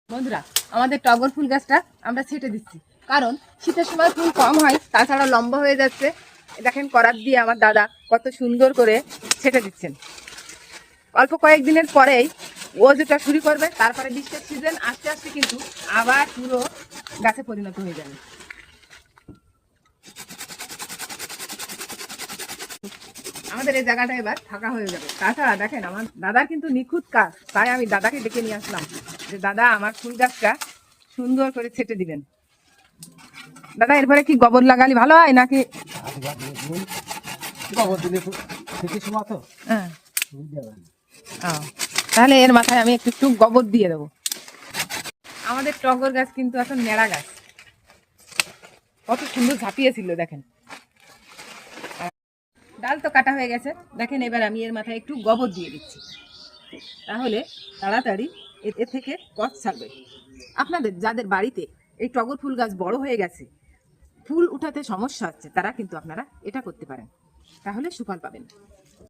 বন্ধুরা, আমাদের টগর ফুল গাছটা আমরা ছেটে দিচ্ছি, কারণ শীতের সময় ফুল কম হয়, তাছাড়া লম্বা হয়ে যাচ্ছে। দেখেন করাত দিয়ে আমার দাদা কত সুন্দর করে ছেটে দিচ্ছেন। অল্প কয়েকদিনের পরেই ও যেটা শুরু করবে, তারপরে বৃষ্টির সিজন আস্তে আস্তে কিন্তু আবার পুরো গাছে পরিণত হয়ে যাবে। আমাদের এই জায়গাটা এবার ফাঁকা হয়ে যাবে। তাছাড়া দেখেন আমার দাদার কিন্তু নিখুঁত কাজ, তাই আমি দাদাকে ডেকে নিয়ে আসলাম যে দাদা আমার ফুল গাছটা সুন্দর করে ছেটে দিবেন। দাদা, এরপরে কি গোবর লাগালে ভালো হয় নাকি? হ্যাঁ। তাহলে এর মাথায় আমি একটু একটু গোবর দিয়ে দেবো। আমাদের টগর গাছ কিন্তু এখন নেড়া গাছ, কত সুন্দর ঝাঁপিয়েছিল দেখেন। ডাল তো কাটা হয়ে গেছে, দেখেন এবার আমি এর মাথায় একটু গোবর দিয়ে দিচ্ছি, তাহলে তাড়াতাড়ি এর থেকে কচ ছাড়বে। আপনাদের যাদের বাড়িতে এই টগর ফুল গাছ বড় হয়ে গেছে, ফুল উঠাতে সমস্যা হচ্ছে, তারা কিন্তু আপনারা এটা করতে পারেন, তাহলে সুফল পাবেন।